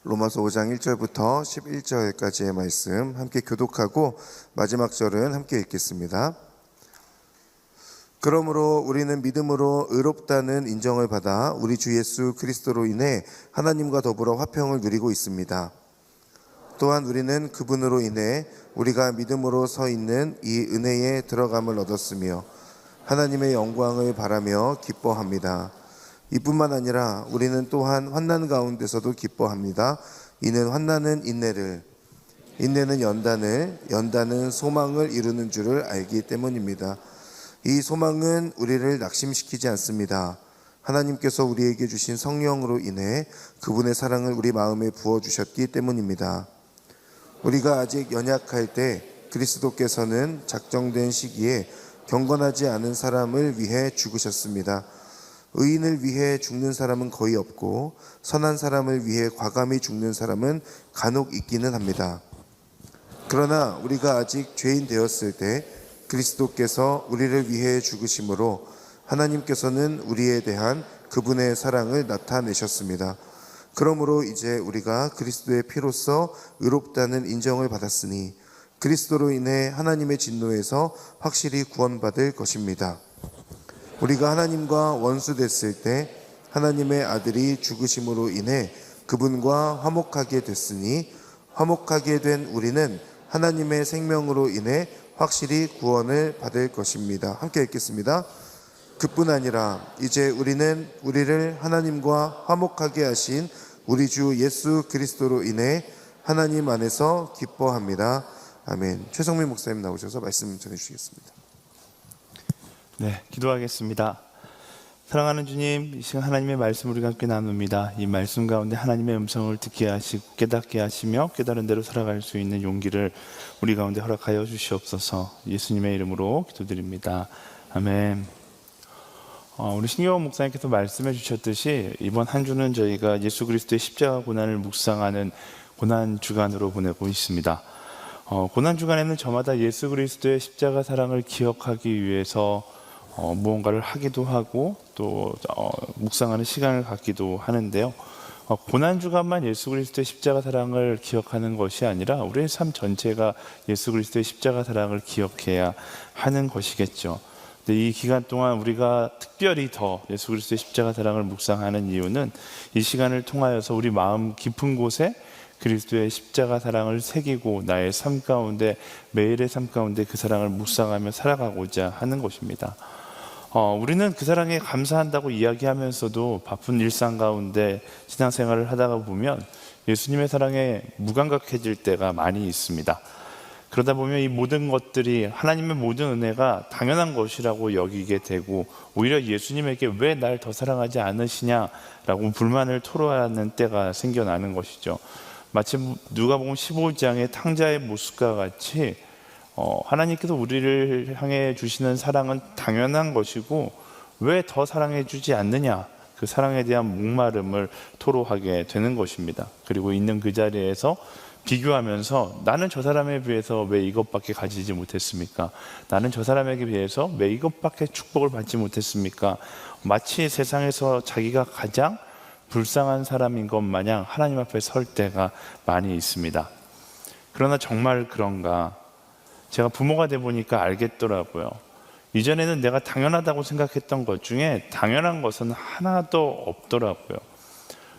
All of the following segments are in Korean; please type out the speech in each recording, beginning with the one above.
로마서 5장 1절부터 11절까지의 말씀 함께 교독하고 마지막 절은 함께 읽겠습니다. 그러므로 우리는 믿음으로 의롭다는 인정을 받아 우리 주 예수 그리스도로 인해 하나님과 더불어 화평을 누리고 있습니다. 또한 우리는 그분으로 인해 우리가 믿음으로 서 있는 이 은혜에 들어감을 얻었으며 하나님의 영광을 바라며 기뻐합니다. 이뿐만 아니라 우리는 또한 환난 가운데서도 기뻐합니다. 이는 환난은 인내를, 인내는 연단을, 연단은 소망을 이루는 줄을 알기 때문입니다. 이 소망은 우리를 낙심시키지 않습니다. 하나님께서 우리에게 주신 성령으로 인해 그분의 사랑을 우리 마음에 부어주셨기 때문입니다. 우리가 아직 연약할 때 그리스도께서는 작정된 시기에 경건하지 않은 사람을 위해 죽으셨습니다. 의인을 위해 죽는 사람은 거의 없고 선한 사람을 위해 과감히 죽는 사람은 간혹 있기는 합니다. 그러나 우리가 아직 죄인 되었을 때 그리스도께서 우리를 위해 죽으심으로 하나님께서는 우리에 대한 그분의 사랑을 나타내셨습니다. 그러므로 이제 우리가 그리스도의 피로써 의롭다는 인정을 받았으니 그리스도로 인해 하나님의 진노에서 확실히 구원받을 것입니다. 우리가 하나님과 원수됐을 때 하나님의 아들이 죽으심으로 인해 그분과 화목하게 됐으니 화목하게 된 우리는 하나님의 생명으로 인해 확실히 구원을 받을 것입니다. 함께 읽겠습니다. 그뿐 아니라 이제 우리는 우리를 하나님과 화목하게 하신 우리 주 예수 그리스도로 인해 하나님 안에서 기뻐합니다. 아멘. 최성민 목사님 나오셔서 말씀 전해주시겠습니다. 네, 기도하겠습니다. 사랑하는 주님, 이 시간 하나님의 말씀을 우리가 함께 나눕니다. 이 말씀 가운데 하나님의 음성을 듣게 하시고 깨닫게 하시며 깨달은 대로 살아갈 수 있는 용기를 우리 가운데 허락하여 주시옵소서. 예수님의 이름으로 기도드립니다. 아멘. 우리 신경원 목사님께서 말씀해 주셨듯이 이번 한 주는 저희가 예수 그리스도의 십자가 고난을 묵상하는 고난 주간으로 보내고 있습니다. 고난 주간에는 저마다 예수 그리스도의 십자가 사랑을 기억하기 위해서 무언가를 하기도 하고 또 묵상하는 시간을 갖기도 하는데요. 고난 주간만 예수 그리스도의 십자가 사랑을 기억하는 것이 아니라 우리의 삶 전체가 예수 그리스도의 십자가 사랑을 기억해야 하는 것이겠죠. 근데 이 기간 동안 우리가 특별히 더 예수 그리스도의 십자가 사랑을 묵상하는 이유는 이 시간을 통하여서 우리 마음 깊은 곳에 그리스도의 십자가 사랑을 새기고 나의 삶 가운데 매일의 삶 가운데 그 사랑을 묵상하며 살아가고자 하는 것입니다. 우리는 그 사랑에 감사한다고 이야기하면서도 바쁜 일상 가운데 신앙생활을 하다가 보면 예수님의 사랑에 무감각해질 때가 많이 있습니다. 그러다 보면 이 모든 것들이 하나님의 모든 은혜가 당연한 것이라고 여기게 되고 오히려 예수님에게 왜 날 더 사랑하지 않으시냐라고 불만을 토로하는 때가 생겨나는 것이죠. 마치 누가복음 15장의 탕자의 모습과 같이 하나님께서 우리를 향해 주시는 사랑은 당연한 것이고 왜 더 사랑해 주지 않느냐, 그 사랑에 대한 목마름을 토로하게 되는 것입니다. 그리고 있는 그 자리에서 비교하면서 나는 저 사람에 비해서 왜 이것밖에 가지지 못했습니까? 나는 저 사람에게 비해서 왜 이것밖에 축복을 받지 못했습니까? 마치 세상에서 자기가 가장 불쌍한 사람인 것 마냥 하나님 앞에 설 때가 많이 있습니다. 그러나 정말 그런가? 제가 부모가 돼 보니까 알겠더라고요. 이전에는 내가 당연하다고 생각했던 것 중에 당연한 것은 하나도 없더라고요.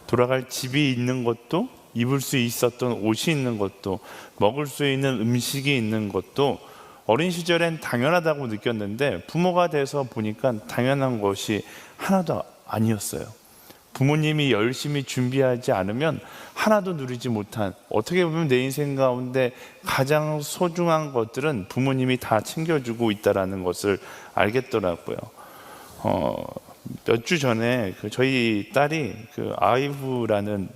돌아갈 집이 있는 것도, 입을 수 있었던 옷이 있는 것도, 먹을 수 있는 음식이 있는 것도 어린 시절엔 당연하다고 느꼈는데 부모가 돼서 보니까 당연한 것이 하나도 아니었어요. 부모님이 열심히 준비하지 않으면 하나도 누리지 못한, 어떻게 보면 내 인생 가운데 가장 소중한 것들은 부모님이 다 챙겨주고 있다는 것을 알겠더라고요. 몇 주 전에 저희 딸이 아이브라는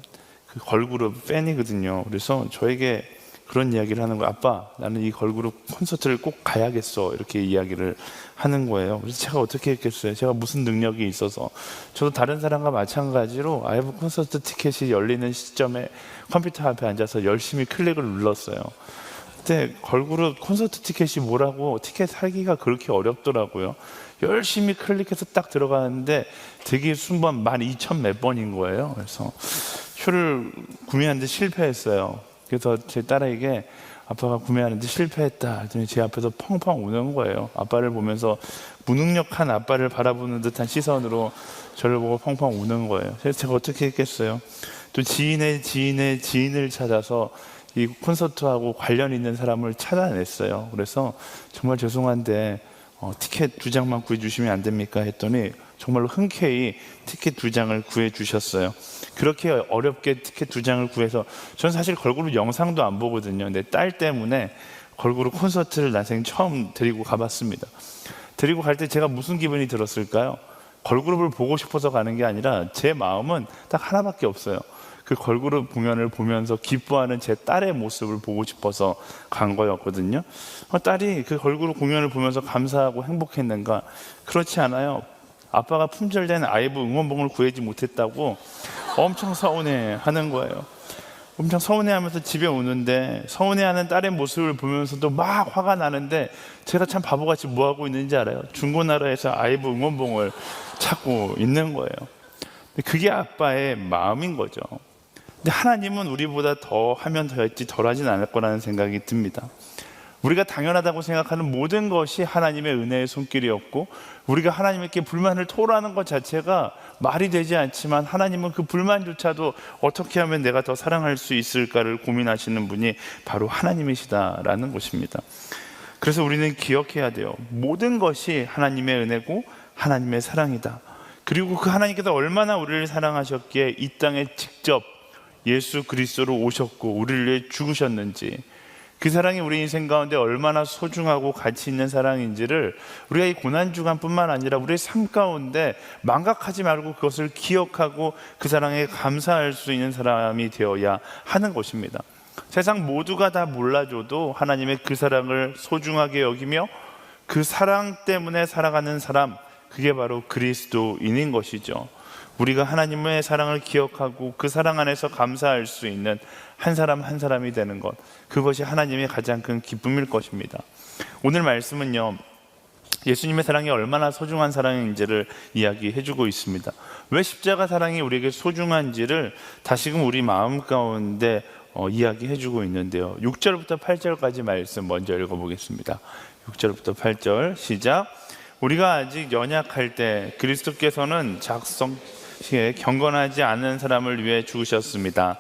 걸그룹 팬이거든요. 그래서 저에게 그런 이야기를 하는 거예요. 아빠, 나는 이 걸그룹 콘서트를 꼭 가야겠어, 이렇게 이야기를 하는 거예요. 그래서 제가 어떻게 했겠어요? 제가 무슨 능력이 있어서. 저도 다른 사람과 마찬가지로 아이브 콘서트 티켓이 열리는 시점에 컴퓨터 앞에 앉아서 열심히 클릭을 눌렀어요. 그때 걸그룹 콘서트 티켓이 뭐라고, 티켓 살기가 그렇게 어렵더라고요. 열심히 클릭해서 딱 들어가는데 되게 순번 12,000 몇 번인 거예요. 그래서 표를 구매하는데 실패했어요. 그래서 제 딸에게 아빠가 구매하는데 실패했다 했더니 제 앞에서 펑펑 우는 거예요. 아빠를 보면서 무능력한 아빠를 바라보는 듯한 시선으로 저를 보고 펑펑 우는 거예요. 그래서 제가 어떻게 했겠어요? 또 지인의 지인을 찾아서 이 콘서트하고 관련 있는 사람을 찾아냈어요. 그래서 정말 죄송한데 티켓 2장만 구해주시면 안 됩니까? 했더니 정말로 흔쾌히 티켓 2장을 구해주셨어요. 그렇게 어렵게 티켓 2장을 구해서, 저는 사실 걸그룹 영상도 안 보거든요. 내 딸 때문에 걸그룹 콘서트를 난생 처음 데리고 가봤습니다. 데리고 갈 때 제가 무슨 기분이 들었을까요? 걸그룹을 보고 싶어서 가는 게 아니라 제 마음은 딱 하나밖에 없어요. 그 걸그룹 공연을 보면서 기뻐하는 제 딸의 모습을 보고 싶어서 간 거였거든요. 딸이 그 걸그룹 공연을 보면서 감사하고 행복했는가? 그렇지 않아요. 아빠가 품절된 아이브 응원봉을 구하지 못했다고 엄청 서운해하는 거예요. 엄청 서운해하면서 집에 오는데, 서운해하는 딸의 모습을 보면서도 막 화가 나는데, 제가 참 바보같이 뭐하고 있는지 알아요? 중고나라에서 아이브 응원봉을 찾고 있는 거예요. 그게 아빠의 마음인 거죠. 근데 하나님은 우리보다 더 하면 더 했지 덜 하진 않을 거라는 생각이 듭니다. 우리가 당연하다고 생각하는 모든 것이 하나님의 은혜의 손길이었고, 우리가 하나님께 불만을 토로하는 것 자체가 말이 되지 않지만, 하나님은 그 불만조차도 어떻게 하면 내가 더 사랑할 수 있을까를 고민하시는 분이 바로 하나님이시다라는 것입니다. 그래서 우리는 기억해야 돼요. 모든 것이 하나님의 은혜고 하나님의 사랑이다. 그리고 그 하나님께서 얼마나 우리를 사랑하셨기에 이 땅에 직접 예수 그리스도로 오셨고 우리를 위해 죽으셨는지, 그 사랑이 우리 인생 가운데 얼마나 소중하고 가치 있는 사랑인지를 우리가 이 고난주간뿐만 아니라 우리의 삶 가운데 망각하지 말고 그것을 기억하고 그 사랑에 감사할 수 있는 사람이 되어야 하는 것입니다. 세상 모두가 다 몰라줘도 하나님의 그 사랑을 소중하게 여기며 그 사랑 때문에 살아가는 사람, 그게 바로 그리스도인인 것이죠. 우리가 하나님의 사랑을 기억하고 그 사랑 안에서 감사할 수 있는 한 사람 한 사람이 되는 것, 그것이 하나님의 가장 큰 기쁨일 것입니다. 오늘 말씀은요, 예수님의 사랑이 얼마나 소중한 사랑인지를 이야기해주고 있습니다. 왜 십자가 사랑이 우리에게 소중한지를 다시금 우리 마음 가운데 이야기해주고 있는데요. 6절부터 8절까지 말씀 먼저 읽어보겠습니다. 6절부터 8절 시작. 우리가 아직 연약할 때 그리스도께서는 작성시에 경건하지 않은 사람을 위해 죽으셨습니다.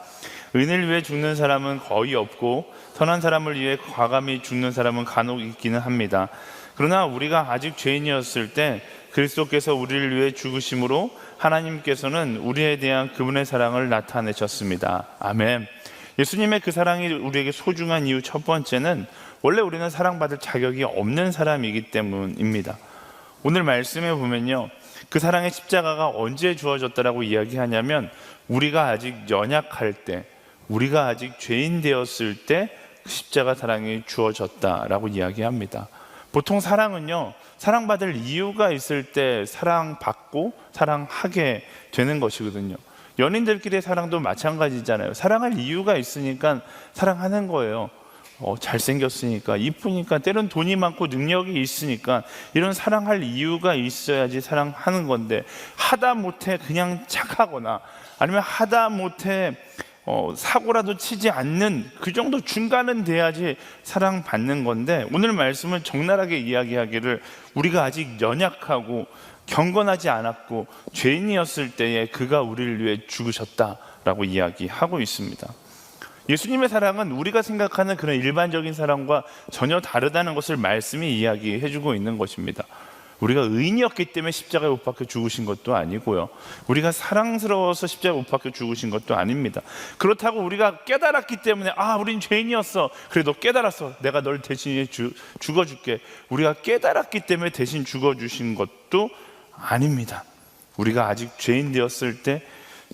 의인을 위해 죽는 사람은 거의 없고 선한 사람을 위해 과감히 죽는 사람은 간혹 있기는 합니다. 그러나 우리가 아직 죄인이었을 때 그리스도께서 우리를 위해 죽으심으로 하나님께서는 우리에 대한 그분의 사랑을 나타내셨습니다. 아멘. 예수님의 그 사랑이 우리에게 소중한 이유 첫 번째는, 원래 우리는 사랑받을 자격이 없는 사람이기 때문입니다. 오늘 말씀에 보면요, 그 사랑의 십자가가 언제 주어졌다라고 이야기하냐면, 우리가 아직 연약할 때, 우리가 아직 죄인 되었을 때 그 십자가 사랑이 주어졌다라고 이야기합니다. 보통 사랑은요, 사랑받을 이유가 있을 때 사랑받고 사랑하게 되는 것이거든요. 연인들끼리의 사랑도 마찬가지잖아요. 사랑할 이유가 있으니까 사랑하는 거예요. 잘생겼으니까, 이쁘니까, 때론 돈이 많고 능력이 있으니까, 이런 사랑할 이유가 있어야지 사랑하는 건데, 하다못해 그냥 착하거나 아니면 하다못해 사고라도 치지 않는 그 정도 중간은 돼야지 사랑받는 건데, 오늘 말씀은 적나라하게 이야기하기를 우리가 아직 연약하고 경건하지 않았고 죄인이었을 때에 그가 우리를 위해 죽으셨다라고 이야기하고 있습니다. 예수님의 사랑은 우리가 생각하는 그런 일반적인 사랑과 전혀 다르다는 것을 말씀이 이야기해주고 있는 것입니다. 우리가 의인이었기 때문에 십자가에 못 박혀 죽으신 것도 아니고요, 우리가 사랑스러워서 십자가에 못 박혀 죽으신 것도 아닙니다. 그렇다고 우리가 깨달았기 때문에 우린 죄인이었어, 그래도 깨달았어, 내가 널 대신에 죽어줄게, 우리가 깨달았기 때문에 대신 죽어주신 것도 아닙니다. 우리가 아직 죄인 되었을 때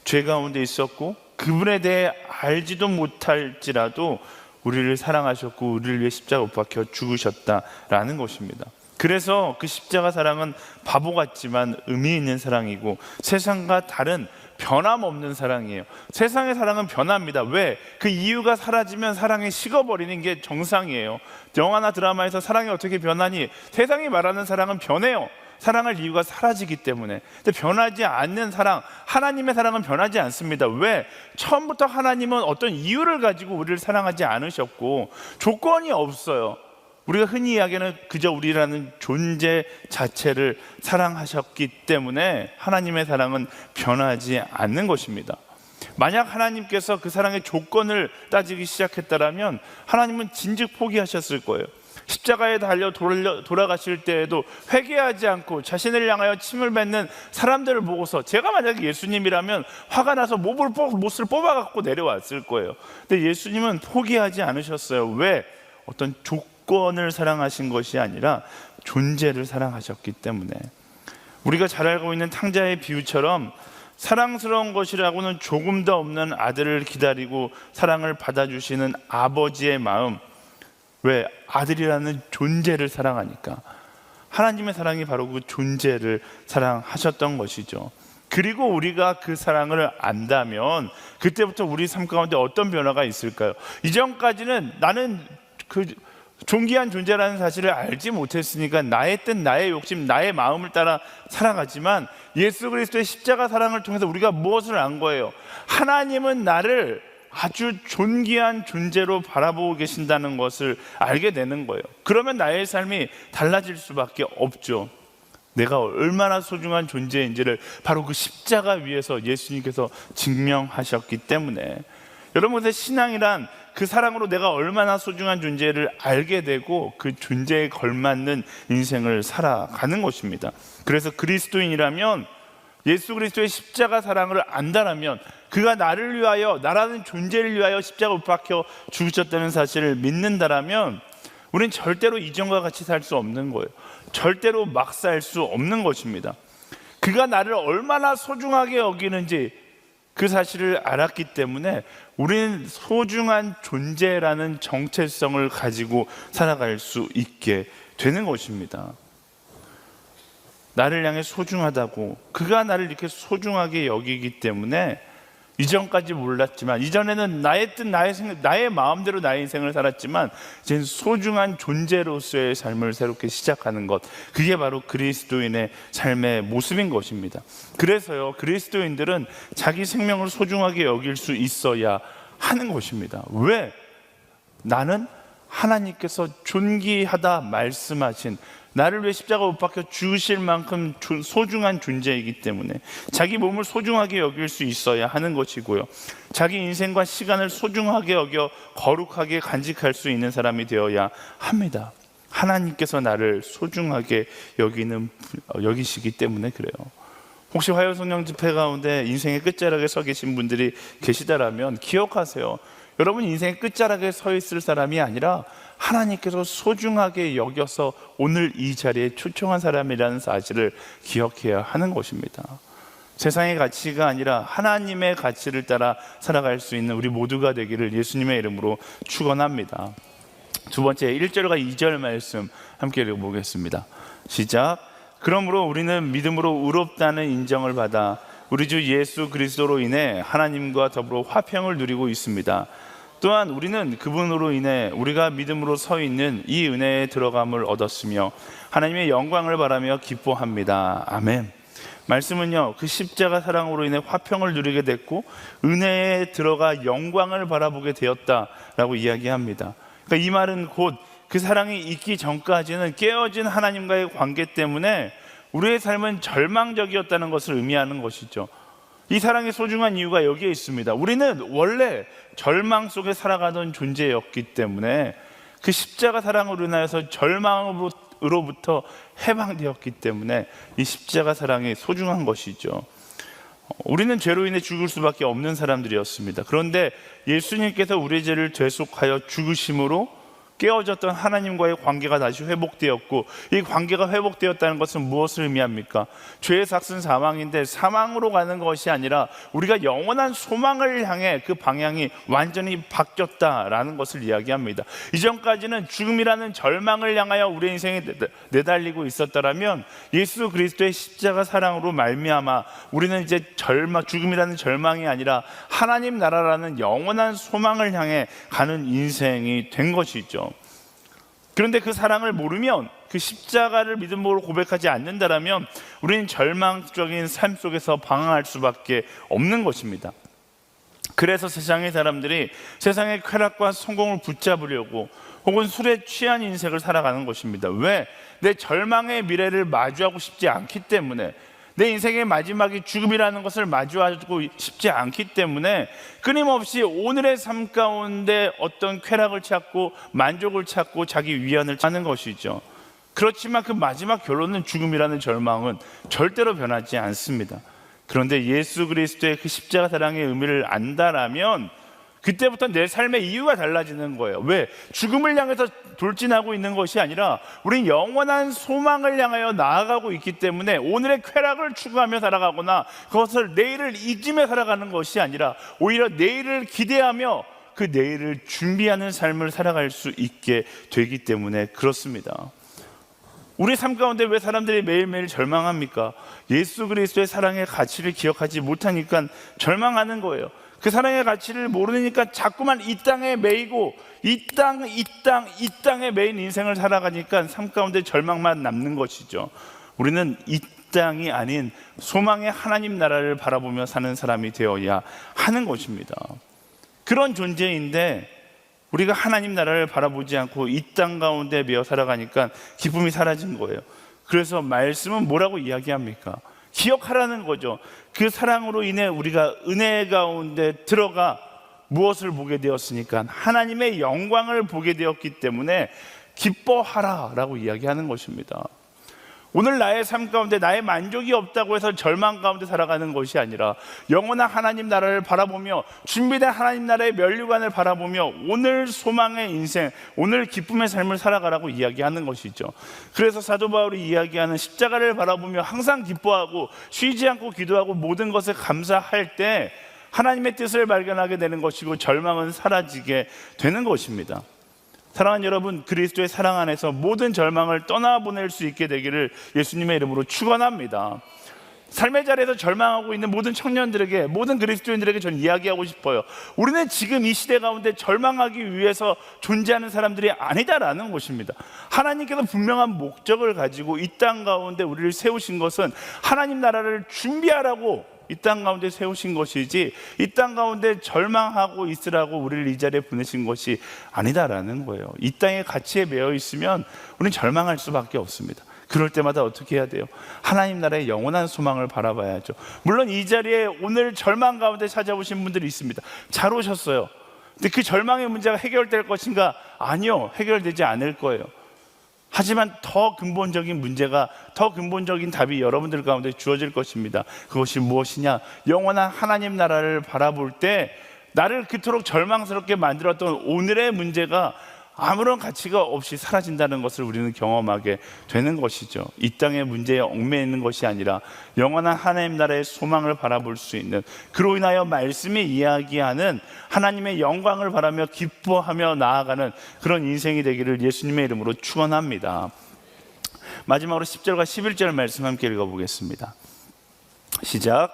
죄 가운데 있었고 그분에 대해 알지도 못할지라도 우리를 사랑하셨고 우리를 위해 십자가에 못 박혀 죽으셨다라는 것입니다. 그래서 그 십자가 사랑은 바보 같지만 의미 있는 사랑이고 세상과 다른 변함없는 사랑이에요. 세상의 사랑은 변합니다. 왜? 그 이유가 사라지면 사랑이 식어버리는 게 정상이에요. 영화나 드라마에서 사랑이 어떻게 변하니? 세상이 말하는 사랑은 변해요. 사랑할 이유가 사라지기 때문에. 근데 변하지 않는 사랑, 하나님의 사랑은 변하지 않습니다. 왜? 처음부터 하나님은 어떤 이유를 가지고 우리를 사랑하지 않으셨고 조건이 없어요. 우리가 흔히 이야기하는 그저 우리라는 존재 자체를 사랑하셨기 때문에 하나님의 사랑은 변하지 않는 것입니다. 만약 하나님께서 그 사랑의 조건을 따지기 시작했다면 하나님은 진즉 포기하셨을 거예요. 십자가에 달려 돌아가실 때에도 회개하지 않고 자신을 향하여 침을 뱉는 사람들을 보고서, 제가 만약에 예수님이라면 화가 나서 못을 뽑아갖고 내려왔을 거예요. 근데 예수님은 포기하지 않으셨어요. 왜? 어떤 조건을 사랑하신 것이 아니라 존재를 사랑하셨기 때문에. 우리가 잘 알고 있는 탕자의 비유처럼 사랑스러운 것이라고는 조금 더 없는 아들을 기다리고 사랑을 받아주시는 아버지의 마음, 왜? 아들이라는 존재를 사랑하니까. 하나님의 사랑이 바로 그 존재를 사랑하셨던 것이죠. 그리고 우리가 그 사랑을 안다면 그때부터 우리 삶 가운데 어떤 변화가 있을까요? 이전까지는 나는 그 존귀한 존재라는 사실을 알지 못했으니까 나의 뜻, 나의 욕심, 나의 마음을 따라 살아가지만 예수 그리스도의 십자가 사랑을 통해서 우리가 무엇을 안 거예요? 하나님은 나를 아주 존귀한 존재로 바라보고 계신다는 것을 알게 되는 거예요. 그러면 나의 삶이 달라질 수밖에 없죠. 내가 얼마나 소중한 존재인지를 바로 그 십자가 위에서 예수님께서 증명하셨기 때문에. 여러분의 신앙이란 그 사랑으로 내가 얼마나 소중한 존재를 알게 되고 그 존재에 걸맞는 인생을 살아가는 것입니다. 그래서 그리스도인이라면, 예수 그리스도의 십자가 사랑을 안다라면, 그가 나를 위하여, 나라는 존재를 위하여 십자가에 못 박혀 죽으셨다는 사실을 믿는다라면 우린 절대로 이전과 같이 살 수 없는 거예요. 절대로 막 살 수 없는 것입니다. 그가 나를 얼마나 소중하게 여기는지 그 사실을 알았기 때문에 우리는 소중한 존재라는 정체성을 가지고 살아갈 수 있게 되는 것입니다. 나를 향해 소중하다고, 그가 나를 이렇게 소중하게 여기기 때문에 이전까지 몰랐지만, 이전에는 나의 뜻, 나의 마음대로 나의 인생을 살았지만 이제는 소중한 존재로서의 삶을 새롭게 시작하는 것, 그게 바로 그리스도인의 삶의 모습인 것입니다. 그래서요, 그리스도인들은 자기 생명을 소중하게 여길 수 있어야 하는 것입니다. 왜? 나는 하나님께서 존귀하다 말씀하신, 나를 위해 십자가 못 박혀 죽으실 만큼 소중한 존재이기 때문에 자기 몸을 소중하게 여길 수 있어야 하는 것이고요, 자기 인생과 시간을 소중하게 여겨 거룩하게 간직할 수 있는 사람이 되어야 합니다. 하나님께서 나를 소중하게 여기시기 때문에 그래요. 혹시 화요성령 집회 가운데 인생의 끝자락에 서 계신 분들이 계시다라면 기억하세요. 여러분 인생의 끝자락에 서 있을 사람이 아니라 하나님께서 소중하게 여겨서 오늘 이 자리에 초청한 사람이라는 사실을 기억해야 하는 것입니다. 세상의 가치가 아니라 하나님의 가치를 따라 살아갈 수 있는 우리 모두가 되기를 예수님의 이름으로 축원합니다. 두 번째 1절과 2절 말씀 함께 읽어보겠습니다. 시작. 그러므로 우리는 믿음으로 의롭다는 인정을 받아 우리 주 예수 그리스도로 인해 하나님과 더불어 화평을 누리고 있습니다. 또한 우리는 그분으로 인해 우리가 믿음으로 서 있는 이 은혜에 들어감을 얻었으며 하나님의 영광을 바라며 기뻐합니다. 아멘. 말씀은요, 그 십자가 사랑으로 인해 화평을 누리게 됐고 은혜에 들어가 영광을 바라보게 되었다라고 이야기합니다. 그러니까 이 말은 곧 그 사랑이 있기 전까지는 깨어진 하나님과의 관계 때문에 우리의 삶은 절망적이었다는 것을 의미하는 것이죠. 이 사랑의 소중한 이유가 여기에 있습니다. 우리는 원래 절망 속에 살아가던 존재였기 때문에 그 십자가 사랑으로 인하여서 절망으로부터 해방되었기 때문에 이 십자가 사랑이 소중한 것이죠. 우리는 죄로 인해 죽을 수밖에 없는 사람들이었습니다. 그런데 예수님께서 우리의 죄를 대속하여 죽으심으로 깨어졌던 하나님과의 관계가 다시 회복되었고, 이 관계가 회복되었다는 것은 무엇을 의미합니까? 죄의 삭은 사망인데 사망으로 가는 것이 아니라 우리가 영원한 소망을 향해 그 방향이 완전히 바뀌었다라는 것을 이야기합니다. 이전까지는 죽음이라는 절망을 향하여 우리의 인생에 내달리고 있었다면 예수 그리스도의 십자가 사랑으로 말미암아 우리는 이제 죽음이라는 절망이 아니라 하나님 나라라는 영원한 소망을 향해 가는 인생이 된 것이죠. 그런데 그 사랑을 모르면, 그 십자가를 믿음으로 고백하지 않는다라면 우리는 절망적인 삶 속에서 방황할 수밖에 없는 것입니다. 그래서 세상의 사람들이 세상의 쾌락과 성공을 붙잡으려고 혹은 술에 취한 인생을 살아가는 것입니다. 왜? 내 절망의 미래를 마주하고 싶지 않기 때문에, 내 인생의 마지막이 죽음이라는 것을 마주하고 싶지 않기 때문에 끊임없이 오늘의 삶 가운데 어떤 쾌락을 찾고 만족을 찾고 자기 위안을 찾는 것이죠. 그렇지만 그 마지막 결론은 죽음이라는 절망은 절대로 변하지 않습니다. 그런데 예수 그리스도의 그 십자가 사랑의 의미를 안다라면 그때부터 내 삶의 이유가 달라지는 거예요. 왜? 죽음을 향해서 돌진하고 있는 것이 아니라 우린 영원한 소망을 향하여 나아가고 있기 때문에 오늘의 쾌락을 추구하며 살아가거나 그것을 내일을 잊으며 살아가는 것이 아니라 오히려 내일을 기대하며 그 내일을 준비하는 삶을 살아갈 수 있게 되기 때문에 그렇습니다. 우리 삶 가운데 왜 사람들이 매일매일 절망합니까? 예수 그리스도의 사랑의 가치를 기억하지 못하니까 절망하는 거예요. 그 사랑의 가치를 모르니까 자꾸만 이 땅에 매이고 이 땅에 매인 인생을 살아가니까 삶 가운데 절망만 남는 것이죠. 우리는 이 땅이 아닌 소망의 하나님 나라를 바라보며 사는 사람이 되어야 하는 것입니다. 그런 존재인데 우리가 하나님 나라를 바라보지 않고 이 땅 가운데 매여 살아가니까 기쁨이 사라진 거예요. 그래서 말씀은 뭐라고 이야기합니까? 기억하라는 거죠. 그 사랑으로 인해 우리가 은혜 가운데 들어가 무엇을 보게 되었으니까 하나님의 영광을 보게 되었기 때문에 기뻐하라 라고 이야기하는 것입니다. 오늘 나의 삶 가운데 나의 만족이 없다고 해서 절망 가운데 살아가는 것이 아니라 영원한 하나님 나라를 바라보며 준비된 하나님 나라의 면류관을 바라보며 오늘 소망의 인생, 오늘 기쁨의 삶을 살아가라고 이야기하는 것이죠. 그래서 사도 바울이 이야기하는 십자가를 바라보며 항상 기뻐하고 쉬지 않고 기도하고 모든 것에 감사할 때 하나님의 뜻을 발견하게 되는 것이고 절망은 사라지게 되는 것입니다. 사랑하는 여러분, 그리스도의 사랑 안에서 모든 절망을 떠나보낼 수 있게 되기를 예수님의 이름으로 축원합니다. 삶의 자리에서 절망하고 있는 모든 청년들에게, 모든 그리스도인들에게 저는 이야기하고 싶어요. 우리는 지금 이 시대 가운데 절망하기 위해서 존재하는 사람들이 아니다라는 것입니다. 하나님께서 분명한 목적을 가지고 이 땅 가운데 우리를 세우신 것은 하나님 나라를 준비하라고 이 땅 가운데 세우신 것이지 이 땅 가운데 절망하고 있으라고 우리를 이 자리에 보내신 것이 아니다라는 거예요. 이 땅의 가치에 매여 있으면 우리는 절망할 수밖에 없습니다. 그럴 때마다 어떻게 해야 돼요? 하나님 나라의 영원한 소망을 바라봐야죠. 물론 이 자리에 오늘 절망 가운데 찾아오신 분들이 있습니다. 잘 오셨어요. 근데 그 절망의 문제가 해결될 것인가? 아니요, 해결되지 않을 거예요. 하지만 더 근본적인 문제가, 더 근본적인 답이 여러분들 가운데 주어질 것입니다. 그것이 무엇이냐? 영원한 하나님 나라를 바라볼 때 나를 그토록 절망스럽게 만들었던 오늘의 문제가 아무런 가치가 없이 사라진다는 것을 우리는 경험하게 되는 것이죠. 이 땅의 문제에 얽매이는 것이 아니라 영원한 하나님 나라의 소망을 바라볼 수 있는, 그로 인하여 말씀이 이야기하는 하나님의 영광을 바라며 기뻐하며 나아가는 그런 인생이 되기를 예수님의 이름으로 축원합니다. 마지막으로 10절과 11절 말씀 함께 읽어보겠습니다. 시작.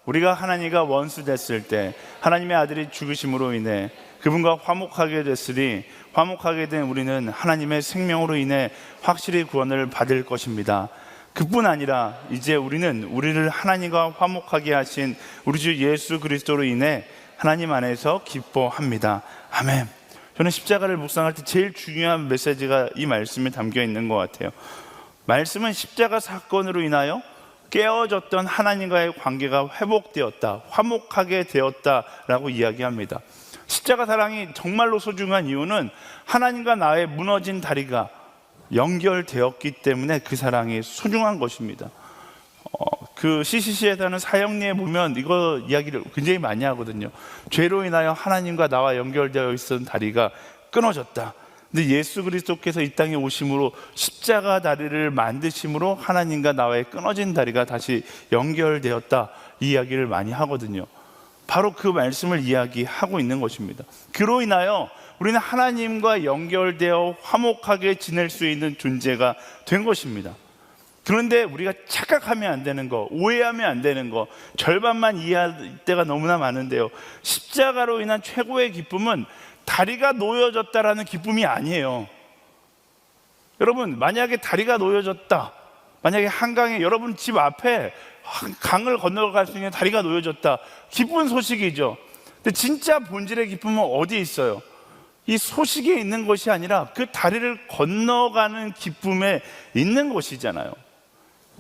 우리가 하나님과 원수 됐을 때 하나님의 아들이 죽으심으로 인해 그분과 화목하게 됐으니 화목하게 된 우리는 하나님의 생명으로 인해 확실히 구원을 받을 것입니다. 그뿐 아니라 이제 우리는 우리를 하나님과 화목하게 하신 우리 주 예수 그리스도로 인해 하나님 안에서 기뻐합니다. 아멘. 저는 십자가를 묵상할 때 제일 중요한 메시지가 이 말씀에 담겨 있는 것 같아요. 말씀은 십자가 사건으로 인하여 깨어졌던 하나님과의 관계가 회복되었다, 화목하게 되었다라고 이야기합니다. 십자가 사랑이 정말로 소중한 이유는 하나님과 나의 무너진 다리가 연결되었기 때문에 그 사랑이 소중한 것입니다. 그 CCC에서는 사형리에 보면 이거 이야기를 굉장히 많이 하거든요. 죄로 인하여 하나님과 나와 연결되어 있었던 다리가 끊어졌다. 근데 예수 그리스도께서 이 땅에 오심으로 십자가 다리를 만드심으로 하나님과 나와의 끊어진 다리가 다시 연결되었다, 이 이야기를 많이 하거든요. 바로 그 말씀을 이야기하고 있는 것입니다. 그로 인하여 우리는 하나님과 연결되어 화목하게 지낼 수 있는 존재가 된 것입니다. 그런데 우리가 착각하면 안 되는 거, 오해하면 안 되는 거, 절반만 이해할 때가 너무나 많은데요, 십자가로 인한 최고의 기쁨은 다리가 놓여졌다라는 기쁨이 아니에요. 여러분, 만약에 다리가 놓여졌다, 만약에 한강에 여러분 집 앞에 강을 건너갈 수 있는 다리가 놓여졌다, 기쁜 소식이죠. 근데 진짜 본질의 기쁨은 어디 있어요? 이 소식에 있는 것이 아니라 그 다리를 건너가는 기쁨에 있는 것이잖아요.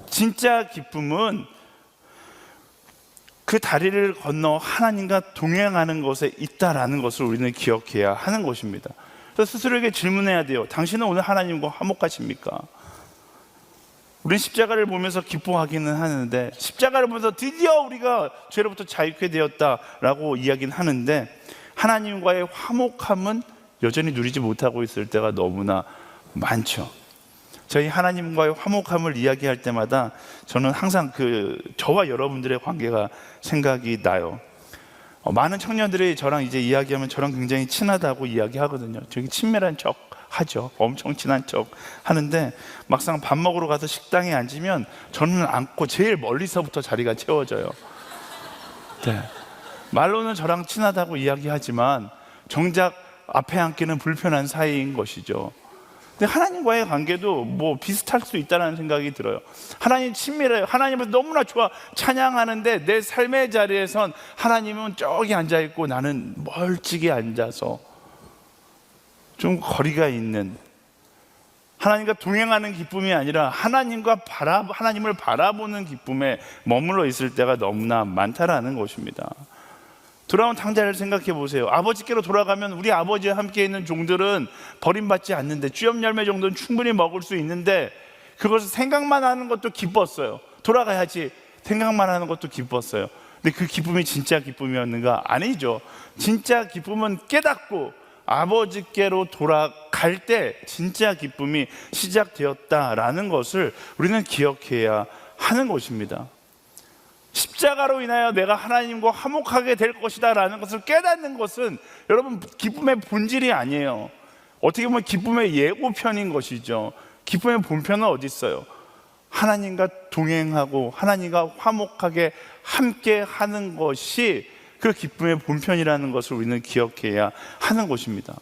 진짜 기쁨은 그 다리를 건너 하나님과 동행하는 것에 있다라는 것을 우리는 기억해야 하는 것입니다. 그래서 스스로에게 질문해야 돼요. 당신은 오늘 하나님과 화목하십니까? 우리는 십자가를 보면서 기뻐하기는 하는데, 십자가를 보면서 드디어 우리가 죄로부터 자유케 되었다라고 이야기는 하는데, 하나님과의 화목함은 여전히 누리지 못하고 있을 때가 너무나 많죠. 저희 하나님과의 화목함을 이야기할 때마다 저는 항상 저와 여러분들의 관계가 생각이 나요. 많은 청년들이 저랑 이제 이야기하면 저랑 굉장히 친하다고 이야기하거든요. 저기 친밀한 척 하죠. 엄청 친한 척 하는데, 막상 밥 먹으러 가서 식당에 앉으면 저는 앉고 제일 멀리서부터 자리가 채워져요. 네. 말로는 저랑 친하다고 이야기하지만 정작 앞에 앉기는 불편한 사이인 것이죠. 근데 하나님과의 관계도 뭐 비슷할 수 있다는 생각이 들어요. 하나님 친밀해요. 하나님을 너무나 좋아 찬양하는데 내 삶의 자리에선 하나님은 저기 앉아있고 나는 멀찍이 앉아서 좀 거리가 있는, 하나님과 동행하는 기쁨이 아니라 하나님을 바라보는 기쁨에 머물러 있을 때가 너무나 많다라는 것입니다. 돌아온 탕자를 생각해 보세요. 아버지께로 돌아가면 우리 아버지와 함께 있는 종들은 버림받지 않는데, 쥐염 열매 정도는 충분히 먹을 수 있는데, 그것을 생각만 하는 것도 기뻤어요. 돌아가야지 생각만 하는 것도 기뻤어요. 근데 그 기쁨이 진짜 기쁨이었는가? 아니죠. 진짜 기쁨은 깨닫고 아버지께로 돌아갈 때 진짜 기쁨이 시작되었다라는 것을 우리는 기억해야 하는 것입니다. 십자가로 인하여 내가 하나님과 화목하게 될 것이다 라는 것을 깨닫는 것은 여러분 기쁨의 본질이 아니에요. 어떻게 보면 기쁨의 예고편인 것이죠. 기쁨의 본편은 어디 있어요? 하나님과 동행하고 하나님과 화목하게 함께 하는 것이 그 기쁨의 본편이라는 것을 우리는 기억해야 하는 것입니다.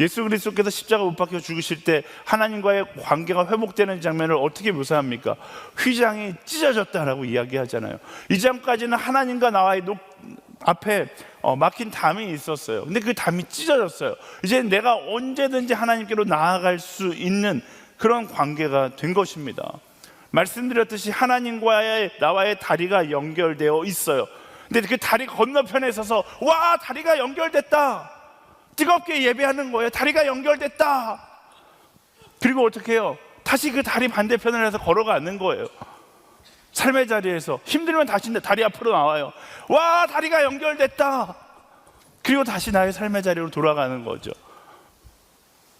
예수 그리스도께서 십자가 못 박혀 죽으실 때 하나님과의 관계가 회복되는 장면을 어떻게 묘사합니까? 휘장이 찢어졌다라고 이야기하잖아요. 이전까지는 하나님과 나와의 앞에 막힌 담이 있었어요. 근데 그 담이 찢어졌어요. 이제 내가 언제든지 하나님께로 나아갈 수 있는 그런 관계가 된 것입니다. 말씀드렸듯이 하나님과의 나와의 다리가 연결되어 있어요. 근데 그 다리 건너편에 서서 와, 다리가 연결됐다, 뜨겁게 예배하는 거예요. 다리가 연결됐다. 그리고 어떻게 해요? 다시 그 다리 반대편을 해서 걸어가는 거예요. 삶의 자리에서 힘들면 다시 다리 앞으로 나와요. 와, 다리가 연결됐다. 그리고 다시 나의 삶의 자리로 돌아가는 거죠.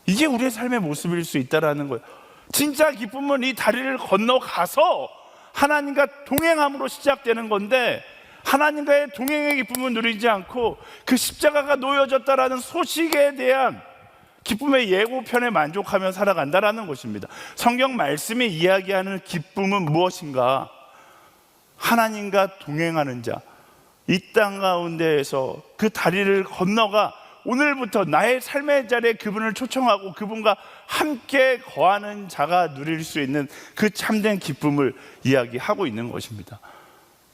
이게 우리의 삶의 모습일 수 있다는 거예요. 진짜 기쁨은 이 다리를 건너가서 하나님과 동행함으로 시작되는 건데, 하나님과의 동행의 기쁨은 누리지 않고 그 십자가가 놓여졌다라는 소식에 대한 기쁨의 예고편에 만족하며 살아간다라는 것입니다. 성경 말씀이 이야기하는 기쁨은 무엇인가? 하나님과 동행하는 자, 이 땅 가운데에서 그 다리를 건너가 오늘부터 나의 삶의 자리에 그분을 초청하고 그분과 함께 거하는 자가 누릴 수 있는 그 참된 기쁨을 이야기하고 있는 것입니다.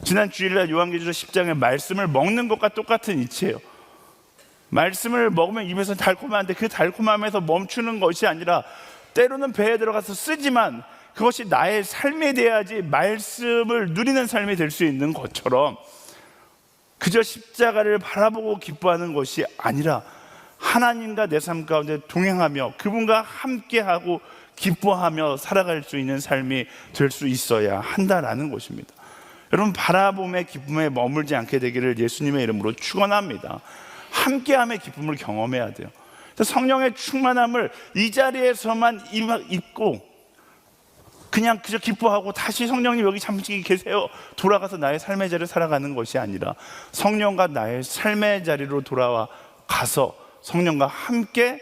지난 주일날 요한계시록 10장의 말씀을 먹는 것과 똑같은 이치예요. 말씀을 먹으면 입에서 달콤한데 그 달콤함에서 멈추는 것이 아니라 때로는 배에 들어가서 쓰지만 그것이 나의 삶이 돼야지 말씀을 누리는 삶이 될 수 있는 것처럼, 그저 십자가를 바라보고 기뻐하는 것이 아니라 하나님과 내 삶 가운데 동행하며 그분과 함께하고 기뻐하며 살아갈 수 있는 삶이 될 수 있어야 한다라는 것입니다. 여러분, 바라봄의 기쁨에 머물지 않게 되기를 예수님의 이름으로 축원합니다. 함께함의 기쁨을 경험해야 돼요. 성령의 충만함을 이 자리에서만 입고 그냥 그저 기뻐하고 다시 성령님 여기 잠시 계세요 돌아가서 나의 삶의 자리를 살아가는 것이 아니라 성령과 나의 삶의 자리로 돌아와 가서 성령과 함께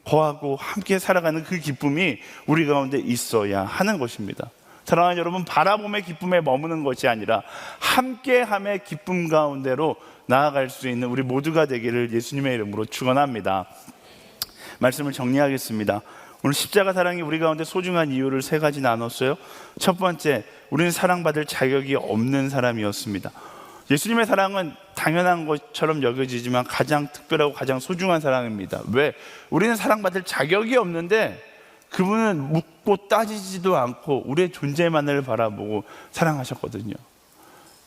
거하고 함께 살아가는 그 기쁨이 우리 가운데 있어야 하는 것입니다. 사랑하는 여러분, 바라봄의 기쁨에 머무는 것이 아니라 함께함의 기쁨 가운데로 나아갈 수 있는 우리 모두가 되기를 예수님의 이름으로 축원합니다. 말씀을 정리하겠습니다. 오늘 십자가 사랑이 우리 가운데 소중한 이유를 세 가지 나눴어요. 첫 번째, 우리는 사랑받을 자격이 없는 사람이었습니다. 예수님의 사랑은 당연한 것처럼 여겨지지만 가장 특별하고 가장 소중한 사랑입니다. 왜? 우리는 사랑받을 자격이 없는데 그분은 묻고 따지지도 않고 우리의 존재만을 바라보고 사랑하셨거든요.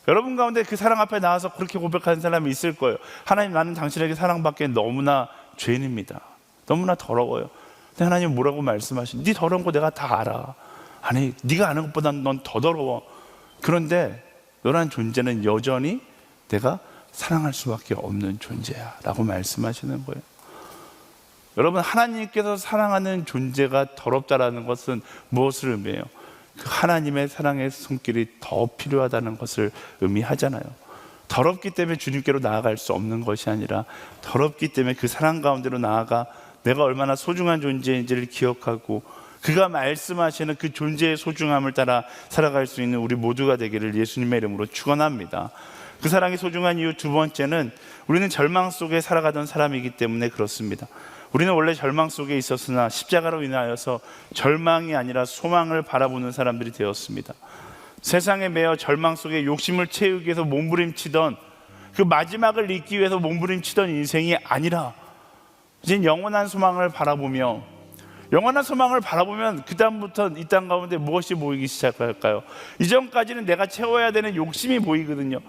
여러분 가운데 그 사랑 앞에 나와서 그렇게 고백하는 사람이 있을 거예요. 하나님, 나는 당신에게 사랑받기에 너무나 죄인입니다. 너무나 더러워요. 근데 하나님 뭐라고 말씀하신? 네 더러운 거 내가 다 알아. 아니, 네가 아는 것보다 넌 더 더러워. 그런데 너란 존재는 여전히 내가 사랑할 수밖에 없는 존재야 라고 말씀하시는 거예요. 여러분, 하나님께서 사랑하는 존재가 더럽다라는 것은 무엇을 의미해요? 그 하나님의 사랑의 손길이 더 필요하다는 것을 의미하잖아요. 더럽기 때문에 주님께로 나아갈 수 없는 것이 아니라 더럽기 때문에 그 사랑 가운데로 나아가 내가 얼마나 소중한 존재인지를 기억하고 그가 말씀하시는 그 존재의 소중함을 따라 살아갈 수 있는 우리 모두가 되기를 예수님의 이름으로 축원합니다. 그 사랑이 소중한 이유 두 번째는 우리는 절망 속에 살아가던 사람이기 때문에 그렇습니다. 우리는 원래 절망 속에 있었으나 십자가로 인하여서 절망이 아니라 소망을 바라보는 사람들이 되었습니다. 세상에 매여 절망 속에 욕심을 채우기 위해서 몸부림치던 그 마지막을 잊기 위해서 몸부림치던 인생이 아니라 이제 영원한 소망을 바라보며, 영원한 소망을 바라보면 그 다음부터 이 땅 가운데 무엇이 보이기 시작할까요? 이전까지는 내가 채워야 되는 욕심이 보이거든요.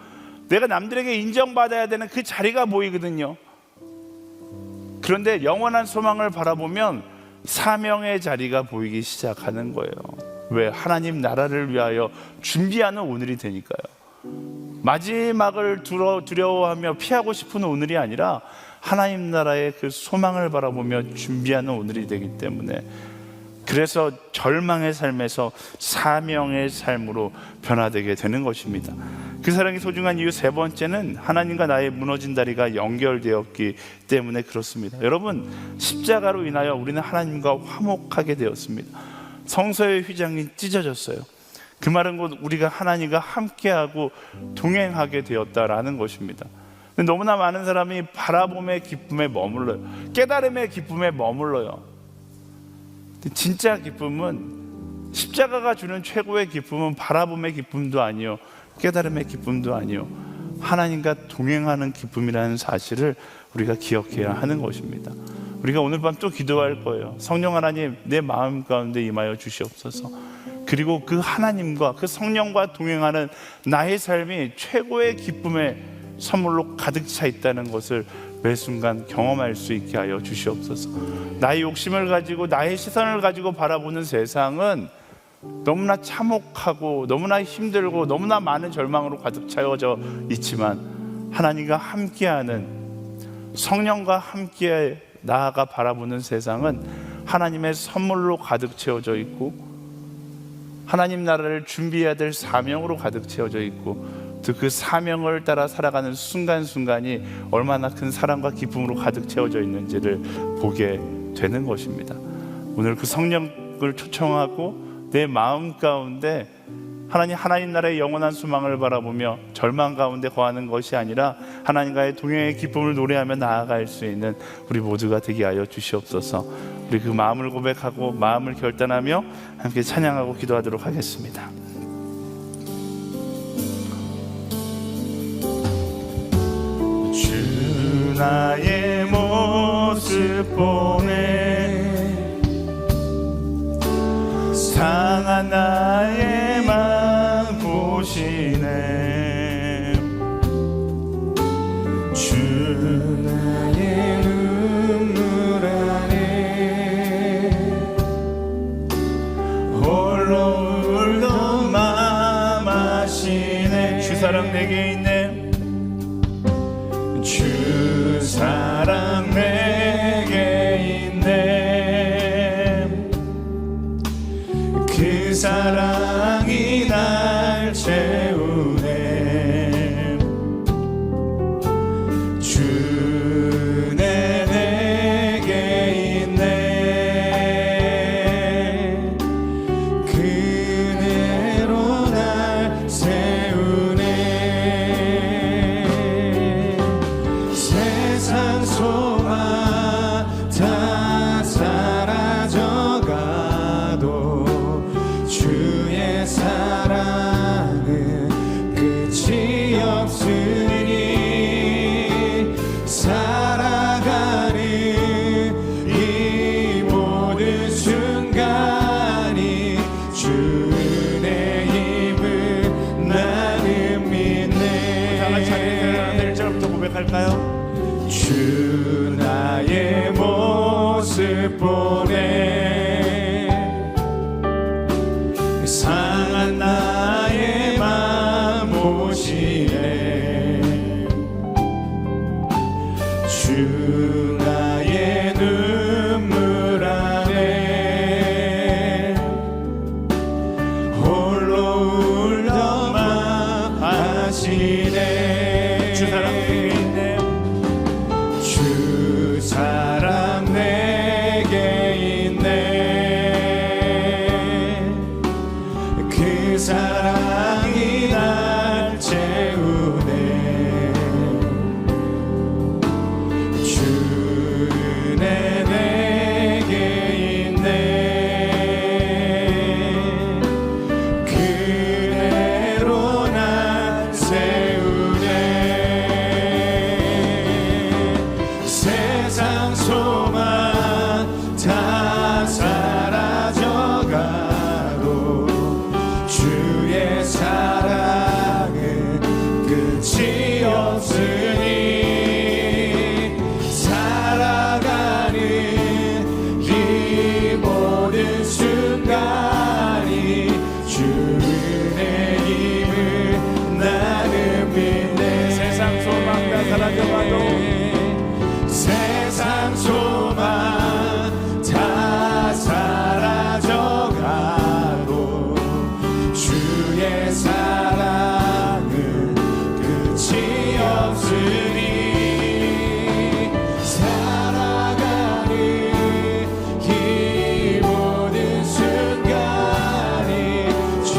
내가 남들에게 인정받아야 되는 그 자리가 보이거든요. 그런데 영원한 소망을 바라보면 사명의 자리가 보이기 시작하는 거예요. 왜? 하나님 나라를 위하여 준비하는 오늘이 되니까요. 마지막을 두려워하며 피하고 싶은 오늘이 아니라 하나님 나라의 그 소망을 바라보며 준비하는 오늘이 되기 때문에, 그래서 절망의 삶에서 사명의 삶으로 변화되게 되는 것입니다. 그 사랑이 소중한 이유 세 번째는 하나님과 나의 무너진 다리가 연결되었기 때문에 그렇습니다. 여러분, 십자가로 인하여 우리는 하나님과 화목하게 되었습니다. 성서의 휘장이 찢어졌어요. 그 말은 곧 우리가 하나님과 함께하고 동행하게 되었다라는 것입니다. 근데 너무나 많은 사람이 바라봄의 기쁨에 머물러요. 깨달음의 기쁨에 머물러요. 진짜 기쁨은, 십자가가 주는 최고의 기쁨은 바라봄의 기쁨도 아니요, 깨달음의 기쁨도 아니요, 하나님과 동행하는 기쁨이라는 사실을 우리가 기억해야 하는 것입니다. 우리가 오늘 밤 또 기도할 거예요. 성령 하나님, 내 마음 가운데 임하여 주시옵소서. 그리고 그 하나님과 그 성령과 동행하는 나의 삶이 최고의 기쁨의 선물로 가득 차 있다는 것을 매 순간 경험할 수 있게 하여 주시옵소서. 나의 욕심을 가지고 나의 시선을 가지고 바라보는 세상은 너무나 참혹하고 너무나 힘들고 너무나 많은 절망으로 가득 차여져 있지만, 하나님과 함께하는, 성령과 함께 나아가 바라보는 세상은 하나님의 선물로 가득 채워져 있고 하나님 나라를 준비해야 될 사명으로 가득 채워져 있고, 또 그 사명을 따라 살아가는 순간순간이 얼마나 큰 사랑과 기쁨으로 가득 채워져 있는지를 보게 되는 것입니다. 오늘 그 성령을 초청하고 내 마음 가운데 하나님 나라의 영원한 소망을 바라보며 절망 가운데 거하는 것이 아니라 하나님과의 동행의 기쁨을 노래하며 나아갈 수 있는 우리 모두가 되게 하여 주시옵소서. 우리 그 마음을 고백하고 마음을 결단하며 함께 찬양하고 기도하도록 하겠습니다. 주 나의 모습 보내 상한 나의 맘 보시네. 주 나의 눈물 안에 홀로 울던 맘 아시네. 주 사랑 내게 있네. 주 사랑 내게 있네. 그 사랑이 날 채우네. 주 내게 있네. 그대로 날 세우네. 세상 소망 다 사라져 주 나의 모습 보네 상한 나의 맘 보시네 주 나의 눈물 안에 홀로 울더만 하시네 주 사랑 내게 있네 주 사랑 내게 있네 그 사랑이 날 채우네 주 은혜 내게 있네 그대로 날 세우네 세상 소망 다 사라져가도 주의 사랑은 끝이 없으니 살아가는 이 모든 순간이 주 은혜임을 나는 믿네 세상 소망 다 사라져가도 세상 소망 다 사라져가도 주의 사랑은 끝이 없으니 살아가는 이 모든 순간이 주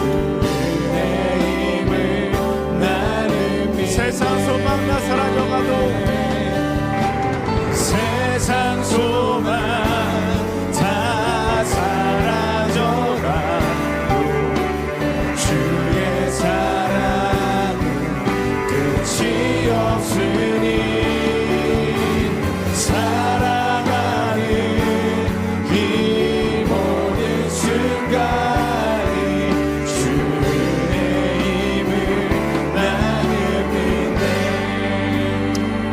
은혜임을 나는 믿네 세상 소망 다 사라져가도 세상 소망 다 사라져가도 주의 사랑은 끝이 없으니 살아가는 이 모든 순간이 주 은혜임을 나는 믿네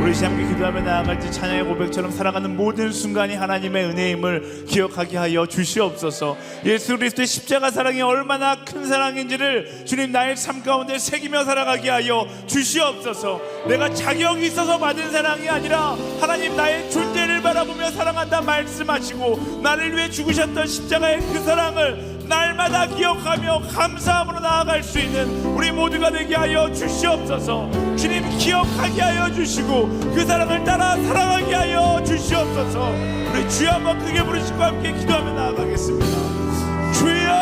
우리 함께 기도하며 나아갈지 찬양의 고백처럼 살아가는 모든 순간이 하나님의 은혜임을 기억하게 하여 주시옵소서. 예수 그리스도의 십자가 사랑이 얼마나 큰 사랑인지를 주님 나의 삶 가운데 새기며 살아가게 하여 주시옵소서. 내가 자격이 있어서 받은 사랑이 아니라 하나님 나의 존재를 바라보며 사랑한다 말씀하시고 나를 위해 죽으셨던 십자가의 그 사랑을 날마다 기억하며 감사함으로 나아갈 수 있는 우리 모두가 되게 하여 주시옵소서. 주님 기억하게 하여 주시고 그 사랑을 따라 사랑하게 하여 주시옵소서. 우리 주여 한번 크게 부르시고 함께 기도하며 나아가겠습니다. 주여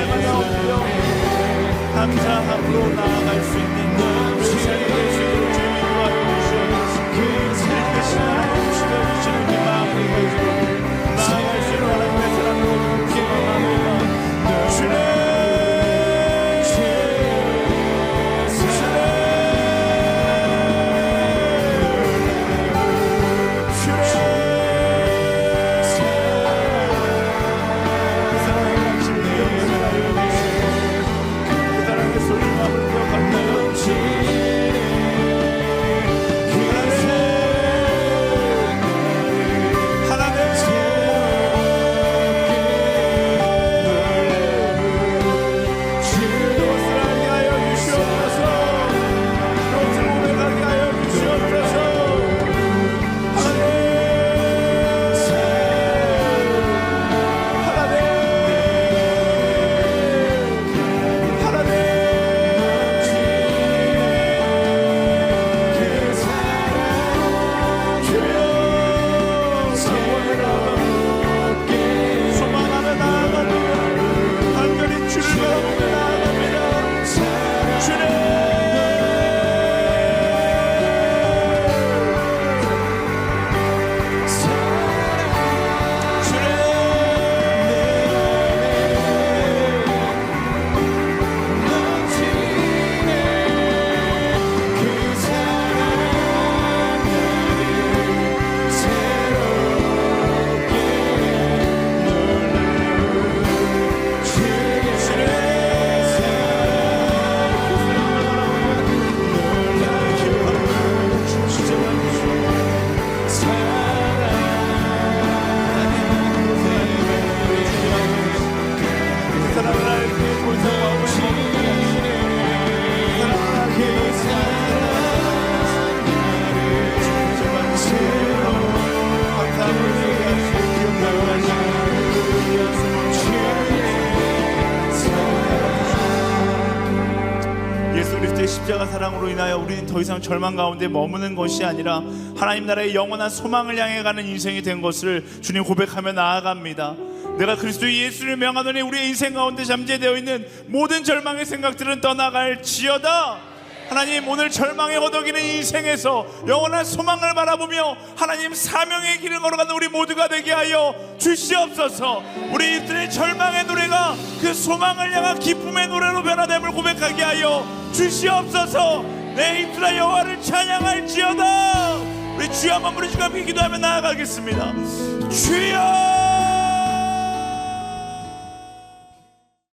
날마다 엎드려 감사함으로 나아갈 수 있는 그 삶이 될 수 있도록 주님 인도하여 주시옵소서. 이렇게 신앙을 지켜주시는 그 마음을 가지고 나아갈 수 있는 하나님의 사랑으로 기도합니다. 주님 십자가 사랑으로 인하여 우리는 더 이상 절망 가운데 머무는 것이 아니라 하나님 나라의 영원한 소망을 향해 가는 인생이 된 것을 주님 고백하며 나아갑니다. 내가 그리스도 예수를 명하노니 우리의 인생 가운데 잠재되어 있는 모든 절망의 생각들은 떠나갈지어다. 하나님, 오늘 절망에 허덕이는 인생에서 영원한 소망을 바라보며 하나님 사명의 길을 걸어가는 우리 모두가 되게 하여 주시옵소서. 우리 이들의 절망의 노래가 그 소망을 향한 기쁨의 노래로 변화됨을 고백하게 하여 주시옵소서. 내 이들아 여호와를 찬양할지어다. 우리 주여 한번 부르시고 함께 기도하며 나아가겠습니다. 주여